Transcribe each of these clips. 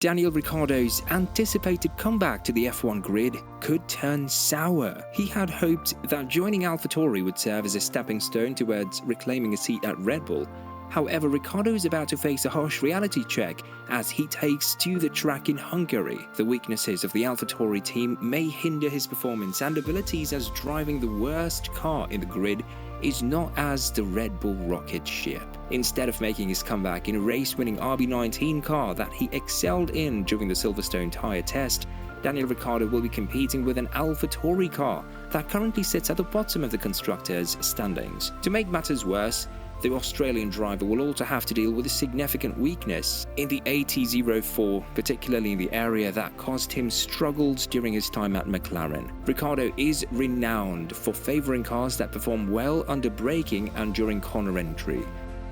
Daniel Ricciardo's anticipated comeback to the F1 grid could turn sour. He had hoped that joining AlphaTauri would serve as a stepping stone towards reclaiming a seat at Red Bull. However, Ricciardo is about to face a harsh reality check as he takes to the track in Hungary. The weaknesses of the AlphaTauri team may hinder his performance and abilities, as driving the worst car in the grid is not as the Red Bull rocket ship. Instead of making his comeback in a race-winning RB19 car that he excelled in during the Silverstone tyre test, Daniel Ricciardo will be competing with an AlphaTauri car that currently sits at the bottom of the constructors' standings. To make matters worse, the Australian driver will also have to deal with a significant weakness in the AT04, particularly in the area that caused him struggles during his time at McLaren. Ricciardo is renowned for favouring cars that perform well under braking and during corner entry.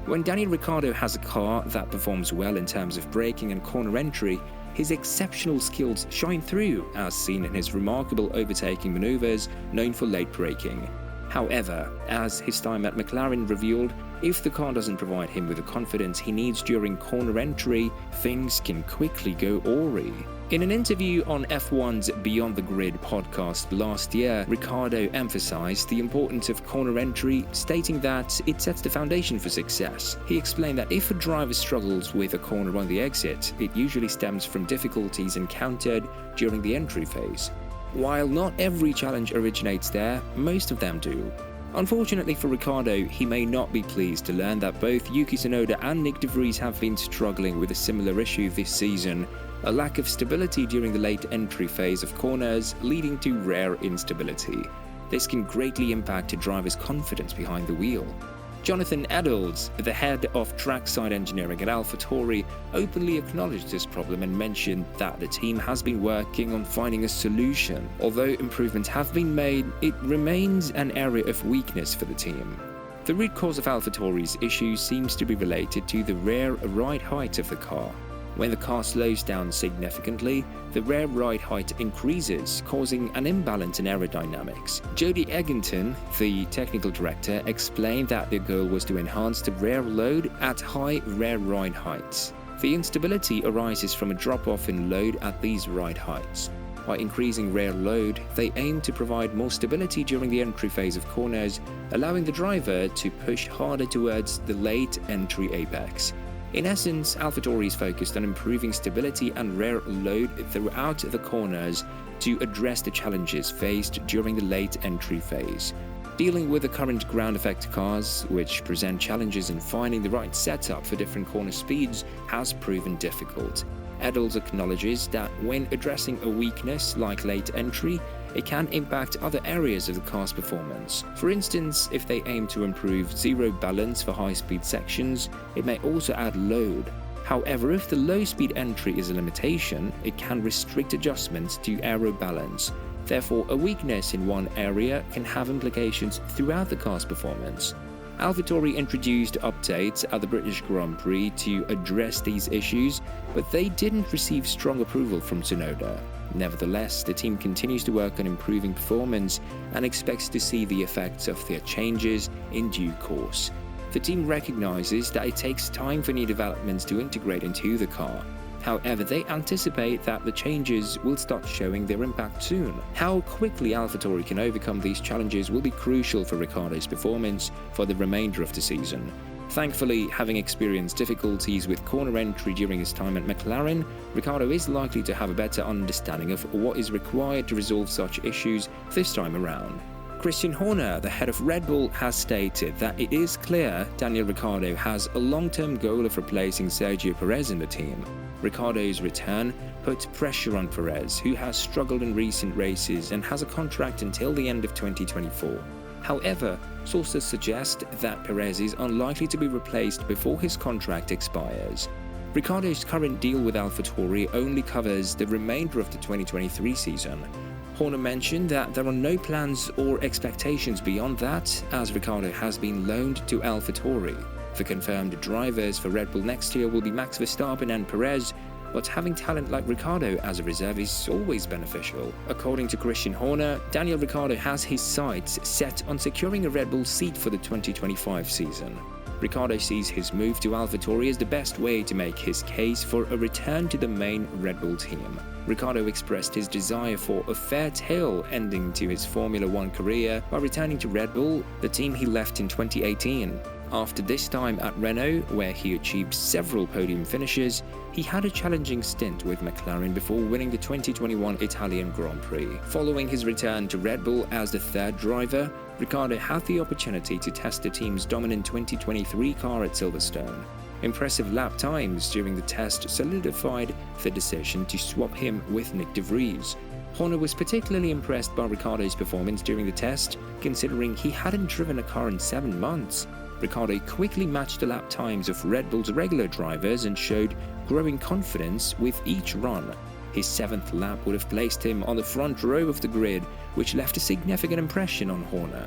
When Daniel Ricciardo has a car that performs well in terms of braking and corner entry, his exceptional skills shine through, as seen in his remarkable overtaking manoeuvres known for late braking. However, as his time at McLaren revealed, if the car doesn't provide him with the confidence he needs during corner entry, things can quickly go awry. In an interview on F1's Beyond the Grid podcast last year, Ricciardo emphasized the importance of corner entry, stating that it sets the foundation for success. He explained that if a driver struggles with a corner on the exit, it usually stems from difficulties encountered during the entry phase. While not every challenge originates there, most of them do. Unfortunately for Ricciardo, he may not be pleased to learn that both Yuki Tsunoda and Nick De Vries have been struggling with a similar issue this season, a lack of stability during the late entry phase of corners, leading to rare instability. This can greatly impact a driver's confidence behind the wheel. Jonathan Edwards, the head of trackside engineering at AlphaTauri, openly acknowledged this problem and mentioned that the team has been working on finding a solution. Although improvements have been made, it remains an area of weakness for the team. The root cause of AlphaTauri's issues seems to be related to the rear ride height of the car. When the car slows down significantly, the rear ride height increases, causing an imbalance in aerodynamics. Jody Egginton, the technical director, explained that the goal was to enhance the rear load at high rear ride heights. The instability arises from a drop-off in load at these ride heights. By increasing rear load, they aim to provide more stability during the entry phase of corners, allowing the driver to push harder towards the late entry apex. In essence, AlphaTauri is focused on improving stability and rear load throughout the corners to address the challenges faced during the late entry phase. Dealing with the current ground effect cars, which present challenges in finding the right setup for different corner speeds, has proven difficult. Edwards acknowledges that when addressing a weakness like late entry, it can impact other areas of the car's performance. For instance, if they aim to improve zero balance for high-speed sections, it may also add load. However, if the low-speed entry is a limitation, it can restrict adjustments to aero balance. Therefore, a weakness in one area can have implications throughout the car's performance. AlphaTauri introduced updates at the British Grand Prix to address these issues, but they didn't receive strong approval from Tsunoda. Nevertheless, the team continues to work on improving performance and expects to see the effects of their changes in due course. The team recognizes that it takes time for new developments to integrate into the car. However, they anticipate that the changes will start showing their impact soon. How quickly AlphaTauri can overcome these challenges will be crucial for Ricciardo's performance for the remainder of the season. Thankfully, having experienced difficulties with corner entry during his time at McLaren, Ricciardo is likely to have a better understanding of what is required to resolve such issues this time around. Christian Horner, the head of Red Bull, has stated that it is clear Daniel Ricciardo has a long-term goal of replacing Sergio Perez in the team. Ricciardo's return put pressure on Perez, who has struggled in recent races and has a contract until the end of 2024. However, sources suggest that Perez is unlikely to be replaced before his contract expires. Ricciardo's current deal with AlphaTauri only covers the remainder of the 2023 season. Horner mentioned that there are no plans or expectations beyond that, as Ricciardo has been loaned to AlphaTauri. The confirmed drivers for Red Bull next year will be Max Verstappen and Perez, but having talent like Ricciardo as a reserve is always beneficial. According to Christian Horner, Daniel Ricciardo has his sights set on securing a Red Bull seat for the 2025 season. Ricciardo sees his move to AlphaTauri as the best way to make his case for a return to the main Red Bull team. Ricciardo expressed his desire for a fair tale ending to his Formula One career by returning to Red Bull, the team he left in 2018. After this time at Renault, where he achieved several podium finishes, he had a challenging stint with McLaren before winning the 2021 Italian Grand Prix. Following his return to Red Bull as the third driver, Ricciardo had the opportunity to test the team's dominant 2023 car at Silverstone. Impressive lap times during the test solidified the decision to swap him with Nyck de Vries. Horner was particularly impressed by Ricciardo's performance during the test, considering he hadn't driven a car in 7 months. Ricciardo quickly matched the lap times of Red Bull's regular drivers and showed growing confidence with each run. His 7th lap would have placed him on the front row of the grid, which left a significant impression on Horner.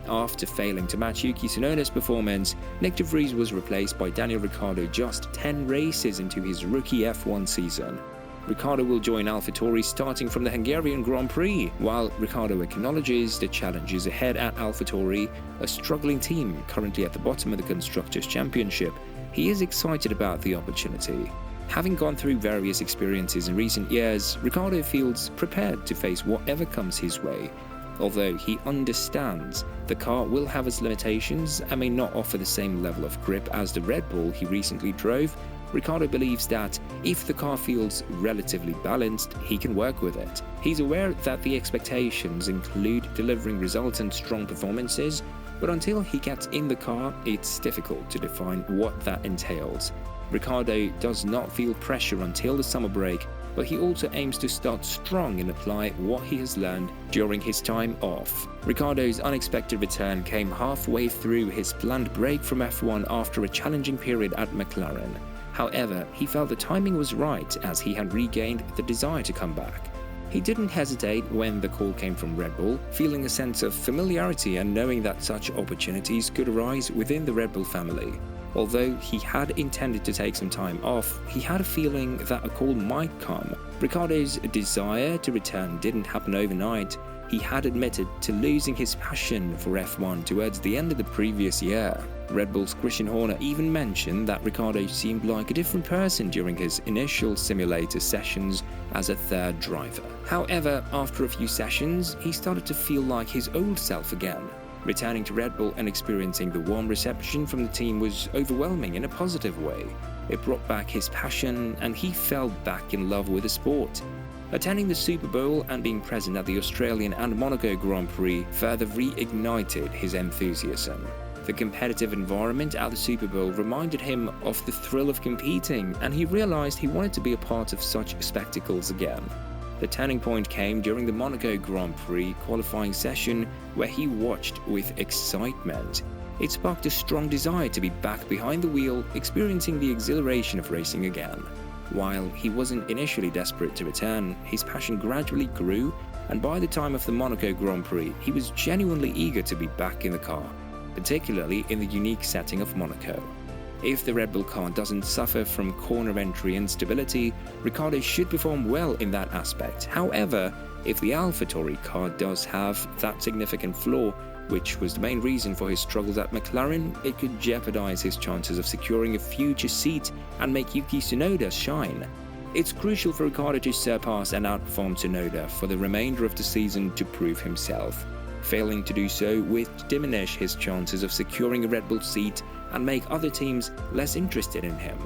After failing to match Yuki Tsunoda's performance, Nyck de Vries was replaced by Daniel Ricciardo just 10 races into his rookie F1 season. Ricciardo will join AlphaTauri starting from the Hungarian Grand Prix. While Ricciardo acknowledges the challenges ahead at AlphaTauri, a struggling team currently at the bottom of the Constructors' Championship, he is excited about the opportunity. Having gone through various experiences in recent years, Ricciardo feels prepared to face whatever comes his way. Although he understands the car will have its limitations and may not offer the same level of grip as the Red Bull he recently drove, Ricciardo believes that if the car feels relatively balanced, he can work with it. He's aware that the expectations include delivering resultant strong performances, but until he gets in the car, it's difficult to define what that entails. Ricciardo does not feel pressure until the summer break, but he also aims to start strong and apply what he has learned during his time off. Ricciardo's unexpected return came halfway through his planned break from F1 after a challenging period at McLaren. However, he felt the timing was right as he had regained the desire to come back. He didn't hesitate when the call came from Red Bull, feeling a sense of familiarity and knowing that such opportunities could arise within the Red Bull family. Although he had intended to take some time off, he had a feeling that a call might come. Ricciardo's desire to return didn't happen overnight. He had admitted to losing his passion for F1 towards the end of the previous year. Red Bull's Christian Horner even mentioned that Ricciardo seemed like a different person during his initial simulator sessions as a third driver. However, after a few sessions, he started to feel like his old self again. Returning to Red Bull and experiencing the warm reception from the team was overwhelming in a positive way. It brought back his passion and he fell back in love with the sport. Attending the Super Bowl and being present at the Australian and Monaco Grand Prix further reignited his enthusiasm. The competitive environment at the Super Bowl reminded him of the thrill of competing, and he realized he wanted to be a part of such spectacles again. The turning point came during the Monaco Grand Prix qualifying session, where he watched with excitement. It sparked a strong desire to be back behind the wheel, experiencing the exhilaration of racing again. While he wasn't initially desperate to return, his passion gradually grew, and by the time of the Monaco Grand Prix, he was genuinely eager to be back in the car, particularly in the unique setting of Monaco. If the Red Bull car doesn't suffer from corner entry instability, Ricciardo should perform well in that aspect. However, if the AlphaTauri car does have that significant flaw, which was the main reason for his struggles at McLaren, it could jeopardize his chances of securing a future seat and make Yuki Tsunoda shine. It's crucial for Ricciardo to surpass and outperform Tsunoda for the remainder of the season to prove himself. Failing to do so would diminish his chances of securing a Red Bull seat and make other teams less interested in him.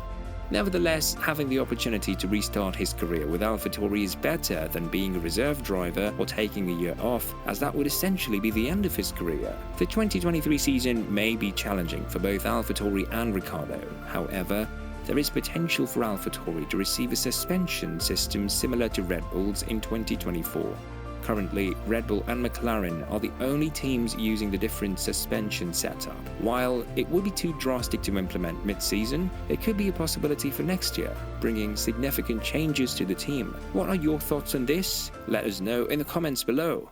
Nevertheless, having the opportunity to restart his career with AlphaTauri is better than being a reserve driver or taking a year off, as that would essentially be the end of his career. The 2023 season may be challenging for both AlphaTauri and Ricciardo. However, there is potential for AlphaTauri to receive a suspension system similar to Red Bull's in 2024. Currently, Red Bull and McLaren are the only teams using the different suspension setup. While it would be too drastic to implement mid-season, it could be a possibility for next year, bringing significant changes to the team. What are your thoughts on this? Let us know in the comments below.